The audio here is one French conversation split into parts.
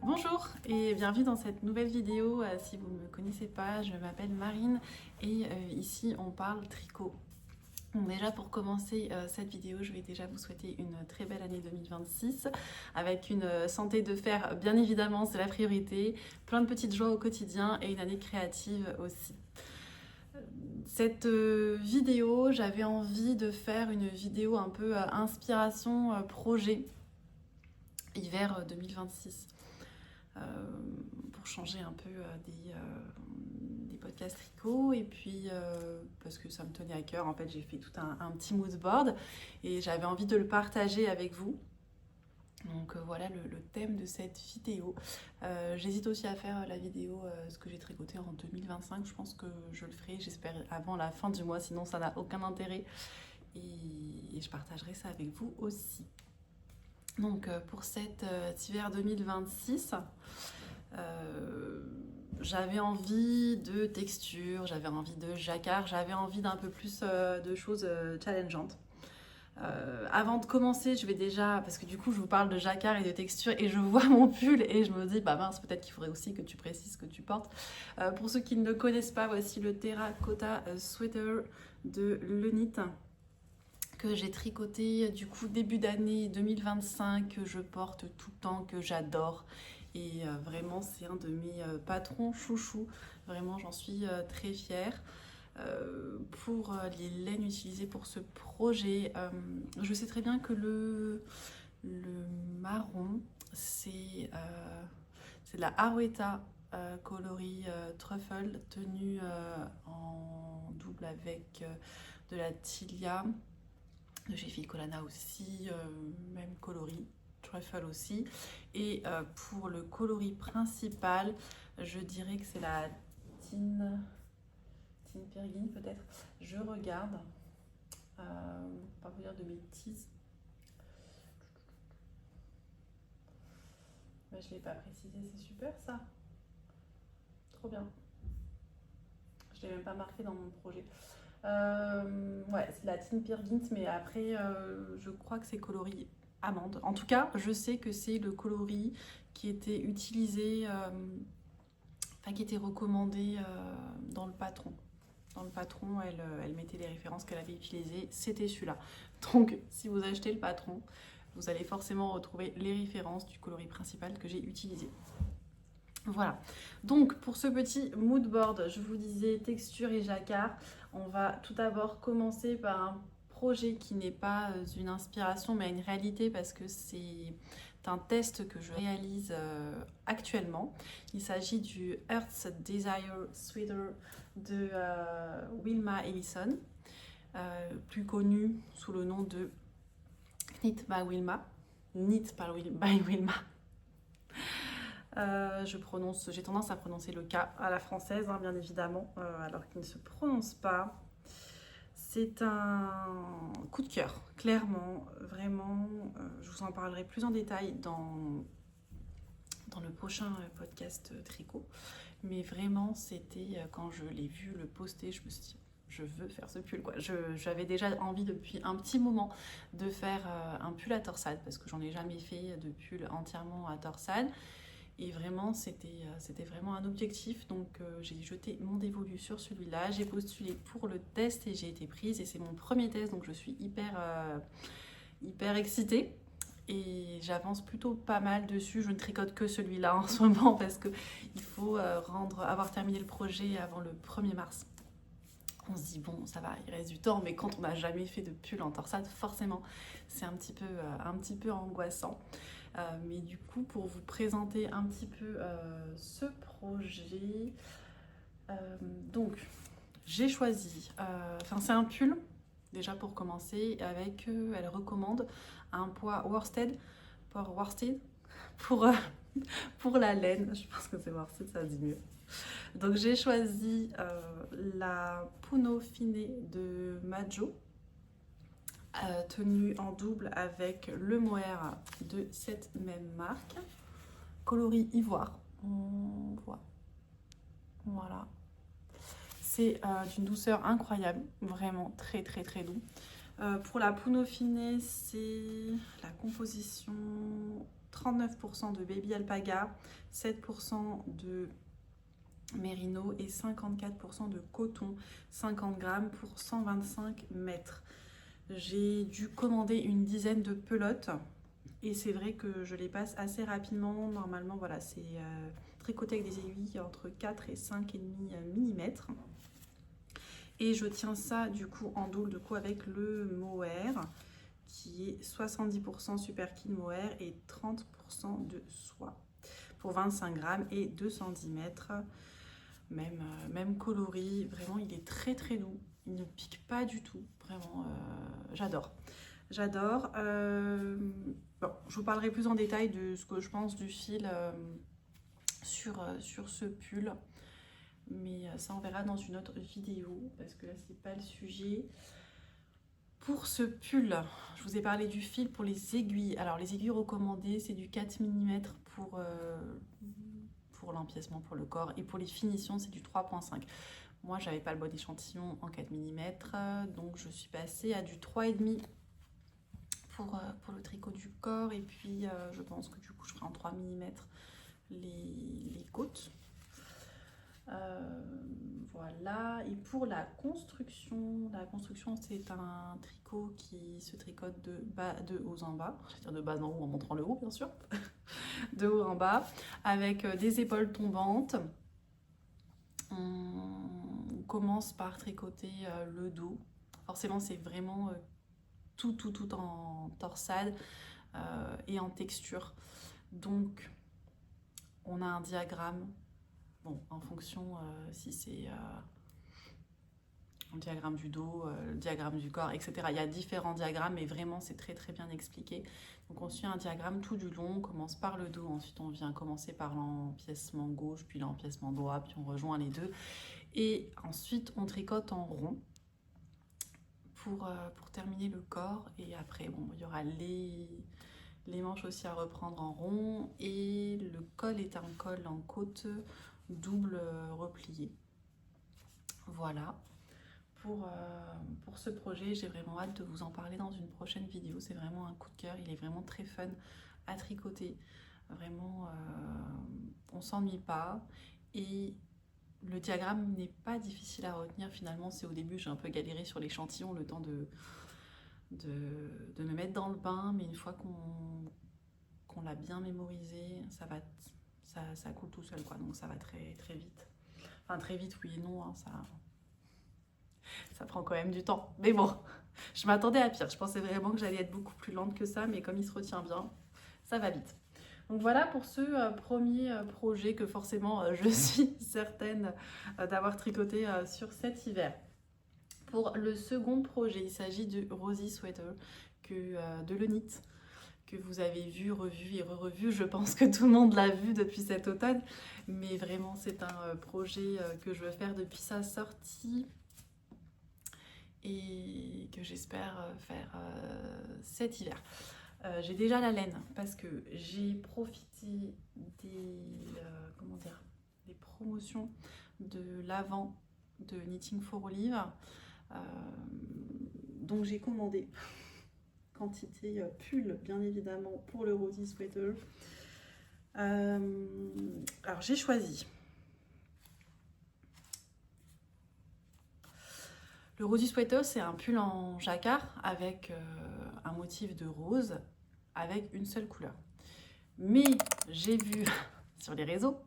Bonjour et bienvenue dans cette nouvelle vidéo. Si vous ne me connaissez pas, je m'appelle Marine et ici on parle tricot. Donc déjà pour commencer cette vidéo, je vais déjà vous souhaiter une très belle année 2026 avec une santé de fer, bien évidemment, c'est la priorité, plein de petites joies au quotidien et une année créative aussi. Cette vidéo, j'avais envie de faire une vidéo un peu inspiration projet hiver 2026. Pour changer un peu des podcasts tricot et puis parce que ça me tenait à cœur, en fait j'ai fait tout un petit mood board et j'avais envie de le partager avec vous. Donc voilà le thème de cette vidéo. J'hésite aussi à faire la vidéo ce que j'ai tricoté en 2025, je pense que je le ferai, j'espère avant la fin du mois, sinon ça n'a aucun intérêt et je partagerai ça avec vous aussi. Donc pour cet hiver 2026, j'avais envie de texture, j'avais envie de jacquard, j'avais envie d'un peu plus de choses challengeantes. Avant de commencer, je vais déjà, parce que du coup je vous parle de jacquard et de texture et je vois mon pull et je me dis bah mince, peut-être qu'il faudrait aussi que tu précises ce que tu portes. Pour ceux qui ne le connaissent pas, voici le Terracotta Sweater de Lenit que j'ai tricoté du coup début d'année 2025, que je porte tout le temps, que j'adore et vraiment c'est un de mes patrons chouchous, vraiment j'en suis très fière. Pour les laines utilisées pour ce projet, je sais très bien que le marron c'est de la Harwetta coloris truffle tenue en double avec de la Tilia de chez Filcolana aussi, même coloris, truffle aussi. Et pour le coloris principal, je dirais que c'est la Tin Pergine peut-être. Je regarde, pour pas vous dire de bêtises. Mais je ne l'ai pas précisé, c'est super ça. Trop bien. Je ne l'ai même pas marqué dans mon projet. Ouais, c'est la Tin Peer Gynt, mais après, je crois que c'est coloris amande. En tout cas, je sais que c'est le coloris qui était utilisé, qui était recommandé dans le patron. Dans le patron, elle mettait les références qu'elle avait utilisées, c'était celui-là. Donc, si vous achetez le patron, vous allez forcément retrouver les références du coloris principal que j'ai utilisé. Voilà, donc pour ce petit mood board, je vous disais texture et jacquard. On va tout d'abord commencer par un projet qui n'est pas une inspiration mais une réalité parce que c'est un test que je réalise actuellement. Il s'agit du Earth's Desire Sweater de Wilma Ellison, plus connu sous le nom de Knit by Wilma. Knit by Wilma. J'ai tendance à prononcer le K à la française, hein, bien évidemment, alors qu'il ne se prononce pas. C'est un coup de cœur, clairement, vraiment. Je vous en parlerai plus en détail dans le prochain podcast tricot. Mais vraiment, c'était quand je l'ai vu le poster, je me suis dit, je veux faire ce pull, quoi. J'avais déjà envie depuis un petit moment de faire un pull à torsade, parce que j'en ai jamais fait de pull entièrement à torsade. Et vraiment, c'était vraiment un objectif. Donc, j'ai jeté mon dévolu sur celui-là. J'ai postulé pour le test et j'ai été prise. Et c'est mon premier test, donc je suis hyper excitée. Et j'avance plutôt pas mal dessus. Je ne tricote que celui-là en ce moment parce qu'il faut avoir terminé le projet avant le 1er mars. On se dit, bon, ça va, il reste du temps. Mais quand on n'a jamais fait de pull en torsade, forcément, c'est un petit peu angoissant. Mais du coup, pour vous présenter un petit peu ce projet, donc j'ai choisi, c'est un pull, déjà pour commencer, avec, elle recommande un poids worsted pour la laine, je pense que c'est worsted, ça dit mieux. Donc j'ai choisi la Puno Fine de Majo, tenue en double avec le mohair de cette même marque, coloris ivoire, on voit, voilà, c'est d'une douceur incroyable, vraiment très doux. Pour la Puno Fine, c'est la composition 39% de baby alpaga, 7% de mérino et 54% de coton, 50 grammes pour 125 mètres. J'ai dû commander une dizaine de pelotes et c'est vrai que je les passe assez rapidement. Normalement, voilà, c'est tricoté avec des aiguilles entre 4 et 5,5 mm. Et je tiens ça du coup en double avec le mohair qui est 70% superkin mohair et 30% de soie pour 25 grammes et 210 mètres. Même coloris, vraiment il est très très doux, il ne pique pas du tout, vraiment j'adore. Bon, je vous parlerai plus en détail de ce que je pense du fil sur ce pull, mais ça on verra dans une autre vidéo parce que là c'est pas le sujet. Pour ce pull, je vous ai parlé du fil pour les aiguilles. Alors les aiguilles recommandées c'est du 4 mm pour l'empiècement pour le corps et pour les finitions c'est du 3,5. Moi j'avais pas le bon échantillon en 4 mm donc je suis passée à du 3,5 pour le tricot du corps et puis je pense que du coup je ferai en 3 mm les côtes. Voilà, et pour la construction c'est un tricot qui se tricote de haut en bas, je vais dire de bas en haut en montrant le haut bien sûr, de haut en bas, avec des épaules tombantes. On commence par tricoter le dos, forcément c'est vraiment tout en torsade et en texture, donc on a un diagramme. Bon, en fonction si c'est le diagramme du dos, le diagramme du corps, etc. Il y a différents diagrammes, mais vraiment, c'est très très bien expliqué. Donc, on suit un diagramme tout du long. On commence par le dos, ensuite on vient commencer par l'empiècement gauche, puis l'empiècement droit, puis on rejoint les deux. Et ensuite, on tricote en rond pour terminer le corps. Et après, bon, il y aura les manches aussi à reprendre en rond. Et le col est un col en côte double replié. Voilà pour ce projet, j'ai vraiment hâte de vous en parler dans une prochaine vidéo. C'est vraiment un coup de cœur, il est vraiment très fun à tricoter, vraiment on s'ennuie pas et le diagramme n'est pas difficile à retenir finalement. C'est au début j'ai un peu galéré sur l'échantillon, le temps de me mettre dans le bain, mais une fois qu'on l'a bien mémorisé, ça coule tout seul quoi, donc ça va très très vite. Enfin très vite oui et non, hein, ça prend quand même du temps. Mais bon, je m'attendais à pire. Je pensais vraiment que j'allais être beaucoup plus lente que ça, mais comme il se retient bien, ça va vite. Donc voilà pour ce premier projet que forcément je suis certaine d'avoir tricoté sur cet hiver. Pour le second projet, il s'agit du Rosy Sweater de Lenit, que vous avez vu, revu et re-revu. Je pense que tout le monde l'a vu depuis cet automne, mais vraiment c'est un projet que je veux faire depuis sa sortie et que j'espère faire cet hiver. J'ai déjà la laine parce que j'ai profité des promotions de l'avant de Knitting for Olive, donc j'ai commandé quantité pull bien évidemment pour le Rosy Sweater. Alors j'ai choisi le Rosy Sweater, c'est un pull en jacquard avec un motif de rose avec une seule couleur. Mais j'ai vu sur les réseaux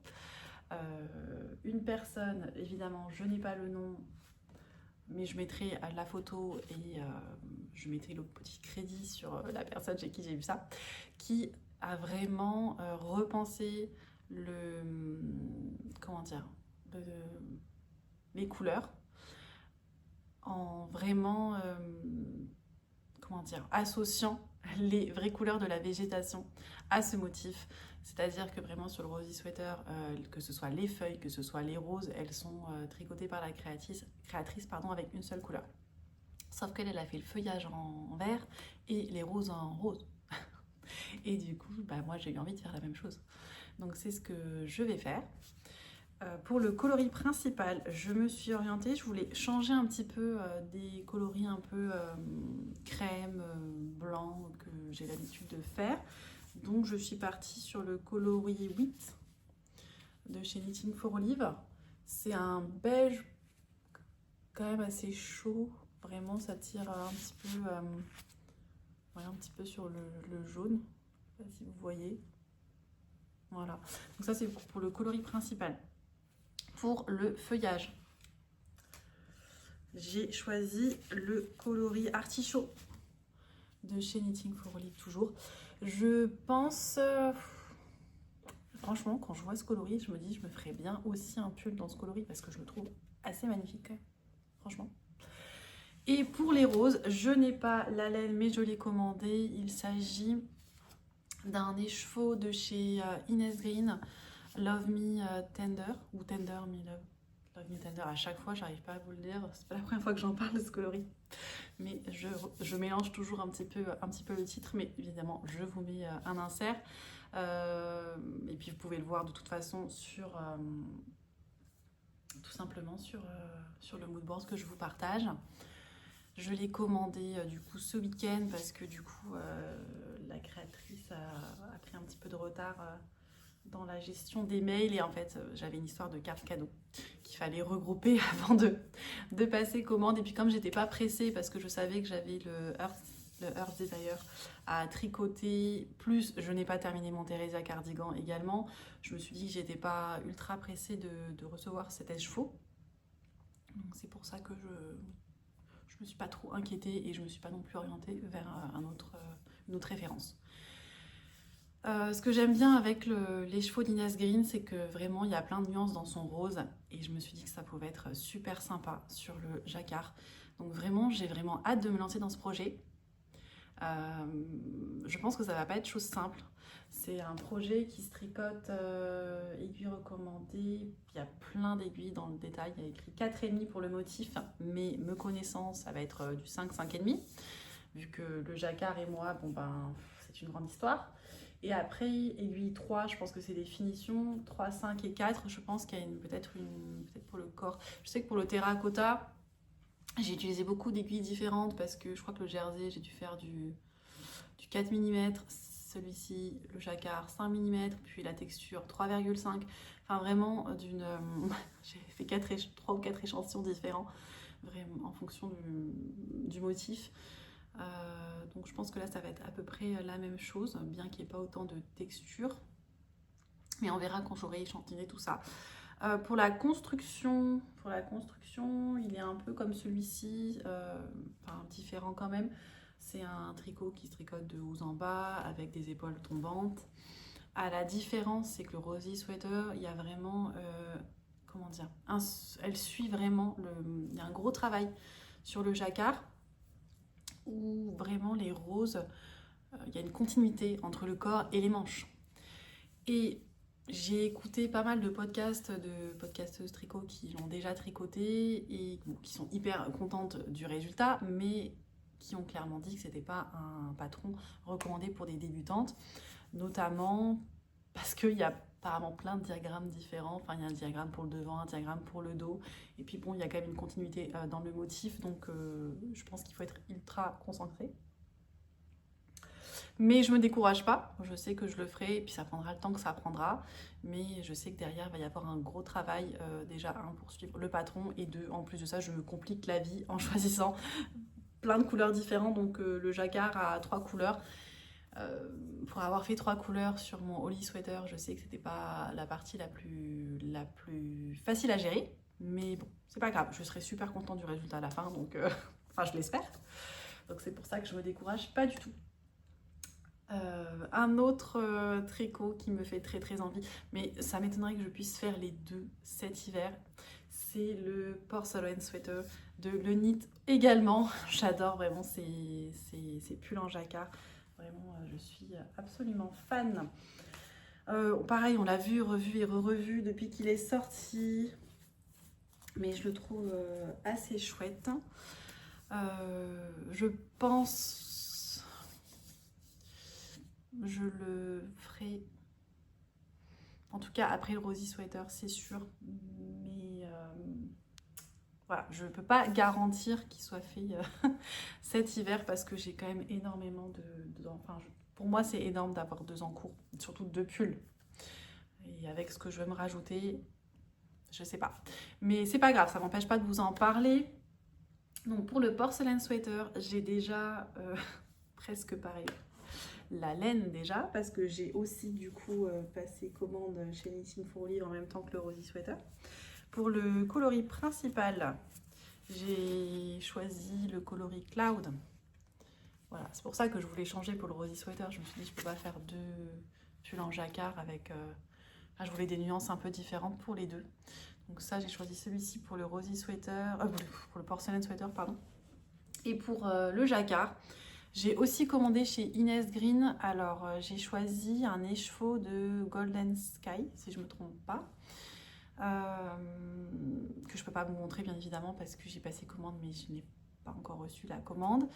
une personne, évidemment je n'ai pas le nom, mais je mettrai la photo et je mettrai le petit crédit sur la personne chez qui j'ai vu ça, qui a vraiment repensé les couleurs en vraiment associant les vraies couleurs de la végétation à ce motif. C'est-à-dire que vraiment sur le Rosy Sweater, que ce soit les feuilles, que ce soit les roses, elles sont tricotées par la créatrice avec une seule couleur. Sauf qu'elle a fait le feuillage en vert et les roses en rose. Et du coup, moi j'ai eu envie de faire la même chose. Donc c'est ce que je vais faire. Pour le coloris principal, je me suis orientée, je voulais changer un petit peu des coloris un peu crème, blanc que j'ai l'habitude de faire. Donc je suis partie sur le coloris 8 de chez Knitting for Olive. C'est un beige quand même assez chaud. Vraiment, ça tire un petit peu sur le jaune. Je ne sais pas si vous voyez. Voilà. Donc ça, c'est pour le coloris principal. Pour le feuillage, j'ai choisi le coloris artichaut de chez Knitting for Olive toujours. Je pense... franchement, quand je vois ce coloris, je me dis je me ferais bien aussi un pull dans ce coloris parce que je le trouve assez magnifique quand même, franchement. Et pour les roses, je n'ai pas la laine mais je l'ai commandé. Il s'agit d'un écheveau de chez Innes Green, Love Me Tender, ou Tender Me Love. Love Me Tender, à chaque fois, j'arrive pas à vous le dire. C'est pas la première fois que j'en parle de ce coloris. Mais je mélange toujours un petit peu le titre, mais évidemment, je vous mets un insert. Et puis vous pouvez le voir de toute façon sur tout simplement sur le moodboard que je vous partage. Je l'ai commandé du coup ce week-end parce que du coup la créatrice a pris un petit peu de retard dans la gestion des mails et en fait j'avais une histoire de carte cadeau qu'il fallait regrouper avant de passer commande. Et puis comme j'étais pas pressée parce que je savais que j'avais le Earth Desire à tricoter, plus je n'ai pas terminé mon Theresia cardigan également, je me suis dit que j'étais pas ultra pressée de recevoir cet écheveau. Donc c'est pour ça que je me suis pas trop inquiétée et je me suis pas non plus orientée vers une autre référence. Ce que j'aime bien avec l'écheveau d'Innes Green, c'est que vraiment il y a plein de nuances dans son rose et je me suis dit que ça pouvait être super sympa sur le jacquard. Donc vraiment, j'ai vraiment hâte de me lancer dans ce projet. Je pense que ça va pas être chose simple. C'est un projet qui se tricote aiguille recommandée. Il y a plein d'aiguilles dans le détail. Il y a écrit 4,5 pour le motif, mais me connaissant, ça va être du 5, 5,5. Vu que le jacquard et moi, bon ben, c'est une grande histoire. Et après, aiguille 3, je pense que c'est des finitions. 3, 5 et 4, je pense qu'il y a peut-être pour le corps. Je sais que pour le terracotta, j'ai utilisé beaucoup d'aiguilles différentes parce que je crois que le jersey, j'ai dû faire du 4 mm, celui-ci, le jacquard 5 mm, puis la texture 3,5. Enfin vraiment, j'ai fait 3 ou 4 échantillons différents, vraiment en fonction du motif. Donc je pense que là, ça va être à peu près la même chose, bien qu'il n'y ait pas autant de texture. Mais on verra quand j'aurai échantillonné tout ça. Pour la construction, il est un peu comme celui-ci, enfin différent quand même. C'est un tricot qui se tricote de haut en bas avec des épaules tombantes. La différence, c'est que le Rosy Sweater, il y a vraiment, comment dire, elle suit vraiment, il y a un gros travail sur le jacquard où vraiment les roses, il y a une continuité entre le corps et les manches. Et j'ai écouté pas mal de podcasteuses tricot qui l'ont déjà tricoté et qui sont hyper contentes du résultat, mais qui ont clairement dit que c'était pas un patron recommandé pour des débutantes, notamment parce qu'il y a apparemment plein de diagrammes différents. Enfin, il y a un diagramme pour le devant, un diagramme pour le dos, et puis bon, il y a quand même une continuité dans le motif, donc je pense qu'il faut être ultra concentré. Mais je me décourage pas, je sais que je le ferai et puis ça prendra le temps que ça prendra, mais je sais que derrière il va y avoir un gros travail, déjà pour suivre le patron, et en plus de ça je me complique la vie en choisissant plein de couleurs différentes. Donc le jacquard a 3 couleurs. Pour avoir fait 3 couleurs sur mon holly sweater, je sais que c'était pas la partie la plus facile à gérer, mais bon, c'est pas grave, je serai super contente du résultat à la fin, donc enfin je l'espère. Donc c'est pour ça que je me décourage pas du tout. Un autre tricot qui me fait très très envie, mais ça m'étonnerait que je puisse faire les deux cet hiver, c'est le Porcelain Sweater de Le Knit également. J'adore vraiment ces pulls en jacquard, vraiment je suis absolument fan. Pareil, on l'a vu, revu et revu depuis qu'il est sorti, mais je le trouve assez chouette. Je pense... je le ferai, en tout cas après le Rosy Sweater, c'est sûr, mais voilà, je ne peux pas garantir qu'il soit fait cet hiver parce que j'ai quand même énormément enfin, pour moi, c'est énorme d'avoir 2 en cours, surtout 2 pulls. Et avec ce que je veux me rajouter, je sais pas. Mais c'est pas grave, ça m'empêche pas de vous en parler. Donc pour le porcelain sweater, j'ai déjà presque pareil. La laine déjà, parce que j'ai aussi du coup passé commande chez Knitting for Live en même temps que le Rosy Sweater. Pour le coloris principal, j'ai choisi le coloris Cloud. Voilà, c'est pour ça que je voulais changer pour le Rosy Sweater. Je me suis dit, je peux pas faire 2 pulls en jacquard avec... je voulais des nuances un peu différentes pour les deux. Donc ça, j'ai choisi celui-ci pour le Rosy Sweater, pour le Porcelain Sweater, pardon. Et pour le jacquard, j'ai aussi commandé chez Inès Green. Alors, j'ai choisi un écheveau de Golden Sky, si je ne me trompe pas. Que je ne peux pas vous montrer, bien évidemment, parce que j'ai passé commande, mais je n'ai pas encore reçu la commande.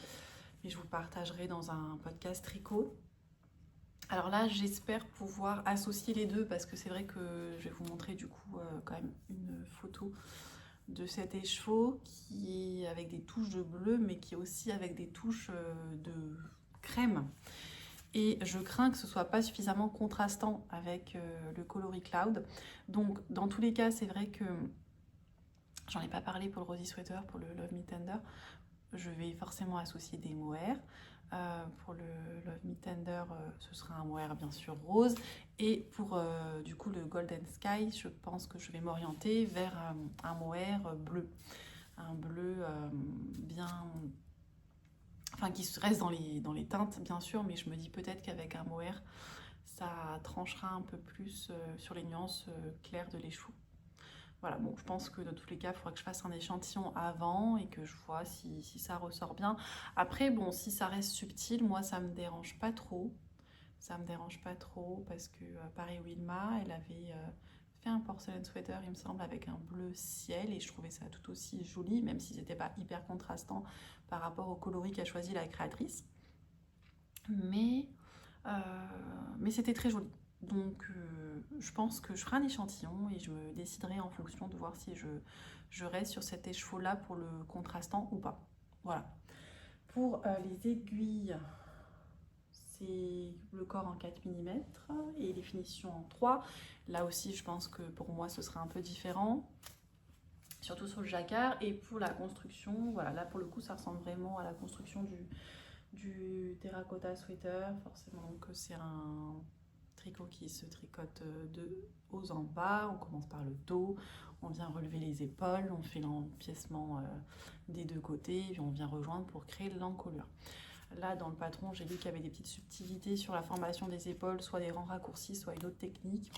Mais je vous partagerai dans un podcast tricot. Alors là, j'espère pouvoir associer les deux parce que c'est vrai que je vais vous montrer du coup quand même une photo de cet écheveau qui est avec des touches de bleu mais qui est aussi avec des touches de crème. Et je crains que ce soit pas suffisamment contrastant avec le coloris Cloud. Donc dans tous les cas, c'est vrai que j'en ai pas parlé pour le Rosy Sweater, pour le Love Me Tender. Je vais forcément associer des mohair. Pour le Love Me Tender, ce sera un mohair bien sûr rose. Et pour du coup le Golden Sky, je pense que je vais m'orienter vers un mohair bleu. Un bleu bien... Enfin qui reste dans les teintes bien sûr, mais je me dis peut-être qu'avec un mohair, ça tranchera un peu plus sur les nuances claires de l'écheveau. Voilà, bon, je pense que dans tous les cas, il faudra que je fasse un échantillon avant et que je vois si ça ressort bien. Après, bon, si ça reste subtil, moi, ça me dérange pas trop. Ça me dérange pas trop parce que pareil, Wilma, elle avait fait un porcelain sweater, il me semble, avec un bleu ciel et je trouvais ça tout aussi joli, même si c'était pas hyper contrastant par rapport au coloris qu'a choisi la créatrice. Mais c'était très joli. Donc je pense que je ferai un échantillon et je me déciderai en fonction de voir si je reste sur cet écheveau là pour le contrastant ou pas. Voilà. Pour les aiguilles, c'est le corps en 4 mm et les finitions en 3. Là aussi je pense que pour moi ce sera un peu différent. Surtout sur le jacquard. Et pour la construction, voilà, là pour le coup ça ressemble vraiment à la construction du terracotta sweater. Forcément donc c'est un tricot qui se tricote de haut en bas. On commence par le dos, on vient relever les épaules, on fait l'empiècement des deux côtés, puis on vient rejoindre pour créer l'encolure. Là, dans le patron, j'ai vu qu'il y avait des petites subtilités sur la formation des épaules, soit des rangs raccourcis, soit une autre technique.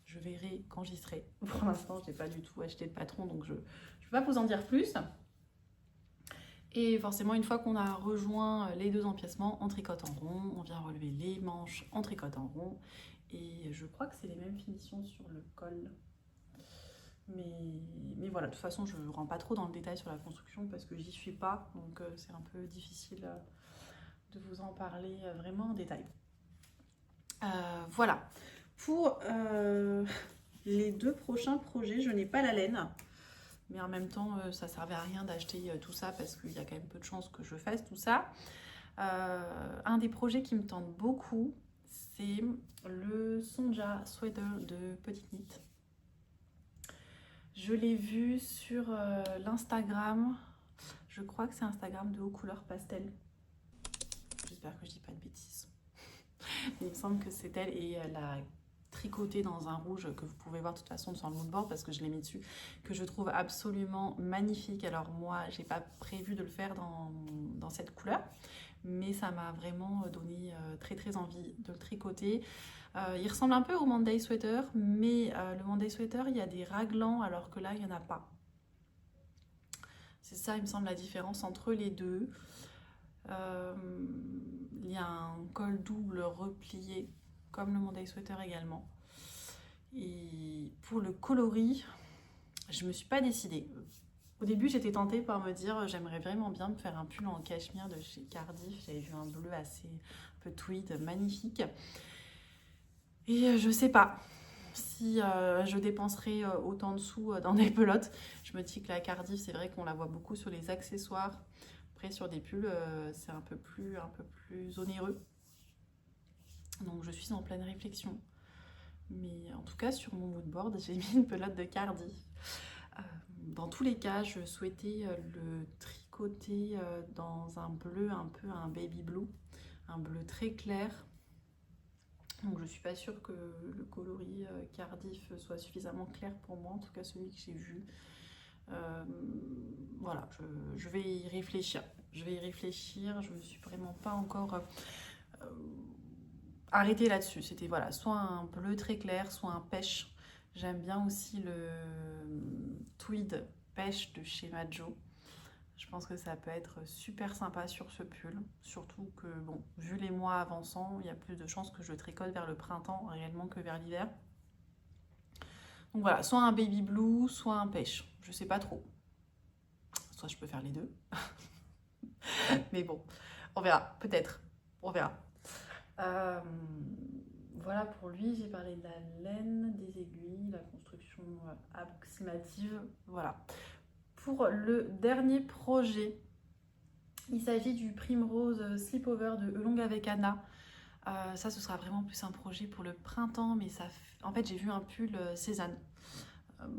Je verrai quand j'y serai. Pour l'instant, je n'ai pas du tout acheté de patron, donc je ne peux pas vous en dire plus. Et forcément, une fois qu'on a rejoint les deux empiècements, on tricote en rond, on vient relever les manches, on tricote en rond. Et je crois que c'est les mêmes finitions sur le col. Mais voilà, de toute façon, je ne rentre pas trop dans le détail sur la construction parce que j'y suis pas. Donc c'est un peu difficile de vous en parler vraiment en détail. Voilà. Pour les 2 prochains projets, je n'ai pas la laine. Mais en même temps, ça ne servait à rien d'acheter tout ça parce qu'il y a quand même peu de chances que je fasse tout ça. Un des projets qui me tente beaucoup, c'est le Sonja Sweater de Petite Knit. Je l'ai vu sur l'Instagram. Je crois que c'est Instagram de Haut Couleur Pastel. J'espère que je dis pas de bêtises. Il me semble que c'est elle et elle a tricoté dans un rouge que vous pouvez voir de toute façon sur le moodboard parce que je l'ai mis dessus, que je trouve absolument magnifique. Alors moi, j'ai pas prévu de le faire dans cette couleur, mais ça m'a vraiment donné très très envie de le tricoter. Il ressemble un peu au Monday Sweater, mais le Monday Sweater, il y a des raglans alors que là, il n'y en a pas. C'est ça, il me semble, la différence entre les deux. Il y a un col double replié comme le Monday Sweater également. Et pour le coloris, je me suis pas décidée. Au début, j'étais tentée par me dire j'aimerais vraiment bien me faire un pull en cachemire de chez Cardiff. J'avais vu un bleu assez un peu tweed, magnifique. Et je sais pas. si je dépenserais autant de sous dans des pelotes. Je me dis que la Cardiff, c'est vrai qu'on la voit beaucoup sur les accessoires. Après, sur des pulls, c'est un peu plus onéreux. Donc, je suis en pleine réflexion. Mais en tout cas, sur mon moodboard, j'ai mis une pelote de Cardiff. Dans tous les cas, je souhaitais le tricoter dans un bleu, un peu un baby blue. Un bleu très clair. Donc je suis pas sûre que le coloris Cardiff soit suffisamment clair pour moi, en tout cas celui que j'ai vu. Voilà, je vais y réfléchir. Je me suis vraiment pas encore arrêtée là-dessus. C'était voilà, soit un bleu très clair, soit un pêche. J'aime bien aussi le tweed pêche de chez Majo. Je pense que ça peut être super sympa sur ce pull, surtout que, bon, vu les mois avançant, il y a plus de chances que je le tricote vers le printemps réellement que vers l'hiver. Donc voilà, soit un baby blue, soit un pêche, je sais pas trop. Soit je peux faire les deux. Mais bon, on verra, peut-être, on verra. Voilà pour lui, j'ai parlé de la laine, des aiguilles, la construction approximative, voilà. Pour le dernier projet, il s'agit du Primrose Slipover de Elong avec Anna. Ça, ce sera vraiment plus un projet pour le printemps, mais ça, en fait, j'ai vu un pull Cézanne.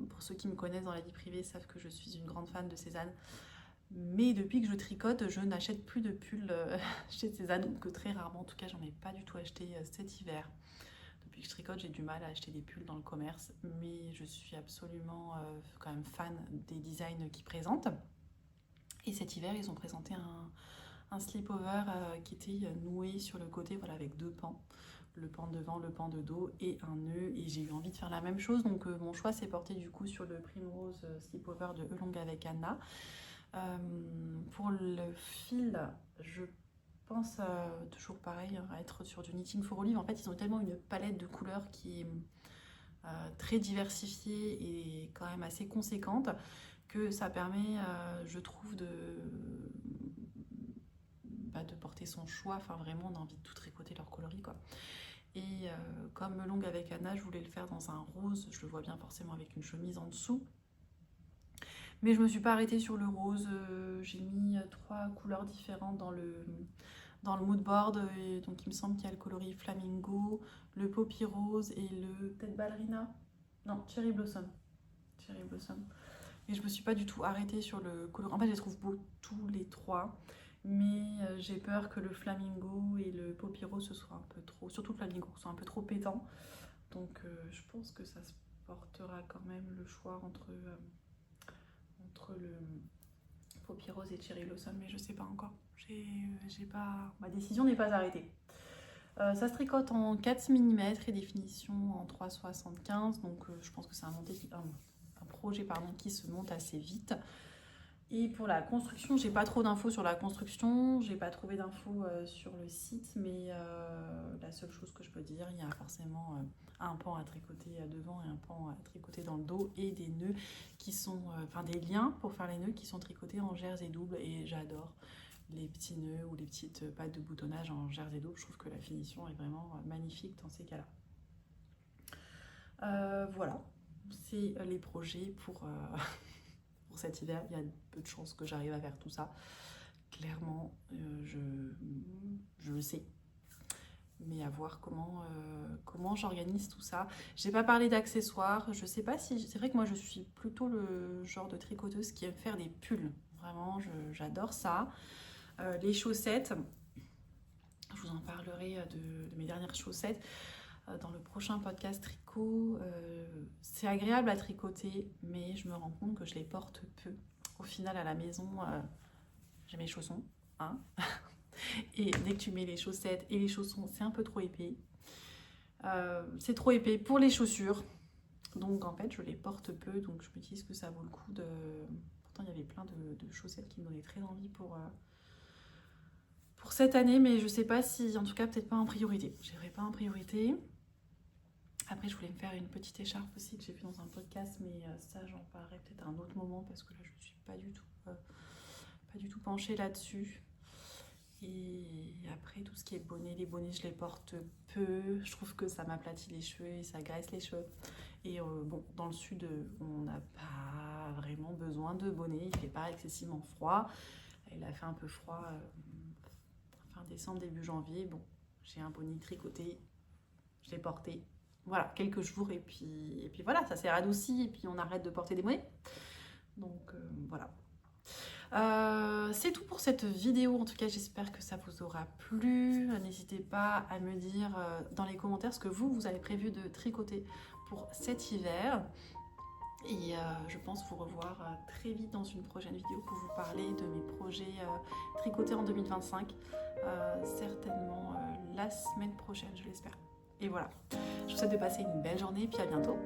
Pour ceux qui me connaissent dans la vie privée, savent que je suis une grande fan de Cézanne. Mais depuis que je tricote, je n'achète plus de pulls chez Cézanne, que très rarement. En tout cas, j'en ai pas du tout acheté cet hiver. Depuis que je tricote, j'ai du mal à acheter des pulls dans le commerce, mais je suis absolument quand même fan des designs qu'ils présentent. Et cet hiver, ils ont présenté un slipover qui était noué sur le côté, voilà, avec deux pans. Le pan de devant, le pan de dos et un nœud. Et j'ai eu envie de faire la même chose. Donc mon choix s'est porté du coup sur le Primrose Slipover de Elong avec Anna. Pour le fil, je pense toujours pareil à être sur du Knitting for Olive. En fait, ils ont tellement une palette de couleurs qui est très diversifiée et quand même assez conséquente que ça permet, je trouve, de porter son choix. Enfin, vraiment, on a envie de tout tricoter leur coloris, quoi. Et comme Elong avec Anna, je voulais le faire dans un rose. Je le vois bien forcément avec une chemise en dessous. Mais je me suis pas arrêtée sur le rose. J'ai mis 3 couleurs différentes dans le mood board. Et donc il me semble qu'il y a le coloris flamingo, le poppy rose et le peut-être ballerina. Non, cherry blossom. Cherry blossom. Et je me suis pas du tout arrêtée sur le coloris. En fait, je les trouve beaux tous les 3. Mais j'ai peur que le flamingo et le poppy rose ce soit un peu trop, surtout le flamingo, soit un peu trop pétant. Donc je pense que ça se portera quand même le choix entre le poppy rose et cherry blossom, mais je sais pas encore. Ma décision n'est pas arrêtée. Ça se tricote en 4 mm et définition en 3,75. Donc je pense que c'est un projet qui se monte assez vite. Et pour la construction, j'ai pas trop d'infos sur la construction, j'ai pas trouvé d'infos sur le site, mais la seule chose que je peux dire, il y a forcément un pan à tricoter devant et un pan à tricoter dans le dos et des nœuds qui sont, des liens pour faire les nœuds qui sont tricotés en jersey double et j'adore les petits nœuds ou les petites pattes de boutonnage en jersey double. Je trouve que la finition est vraiment magnifique dans ces cas-là. Voilà, c'est les projets pour cet hiver. Il y a peu de chances que j'arrive à faire tout ça. Clairement, je le sais. Mais à voir comment j'organise tout ça. J'ai pas parlé d'accessoires. Je sais pas si... C'est vrai que moi, je suis plutôt le genre de tricoteuse qui aime faire des pulls. Vraiment, j'adore ça. Les chaussettes, je vous en parlerai de mes dernières chaussettes dans le prochain podcast tricot. C'est agréable à tricoter, mais je me rends compte que je les porte peu. Au final, à la maison, j'ai mes chaussons, hein. Et dès que tu mets les chaussettes et les chaussons, c'est un peu trop épais. C'est trop épais pour les chaussures. Donc en fait, je les porte peu. Donc je me dis, est-ce que ça vaut le coup de... Pourtant, il y avait plein de chaussettes qui me donnaient très envie pour cette année. Mais je sais pas si... En tout cas, peut-être pas en priorité. Je n'irai pas en priorité. Après, je voulais me faire une petite écharpe aussi que j'ai vue dans un podcast. Mais ça, j'en parlerai peut-être à un autre moment. Parce que là, je ne suis pas du tout penchée là-dessus. Et après, tout ce qui est bonnet, les bonnets, je les porte peu. Je trouve que ça m'aplatit les cheveux et ça graisse les cheveux. Et bon, dans le sud, on n'a pas vraiment besoin de bonnet. Il fait pas excessivement froid. Il a fait un peu froid fin décembre, début janvier. Bon, j'ai un bonnet tricoté. Je l'ai porté. Voilà, quelques jours et puis voilà, ça s'est radouci et puis on arrête de porter des bonnets. Donc voilà. C'est tout pour cette vidéo, en tout cas j'espère que ça vous aura plu. N'hésitez pas à me dire dans les commentaires ce que vous avez prévu de tricoter pour cet hiver. Et je pense vous revoir très vite dans une prochaine vidéo pour vous parler de mes projets tricotés en 2025. Certainement la semaine prochaine, je l'espère. Et voilà, je vous souhaite de passer une belle journée et puis à bientôt.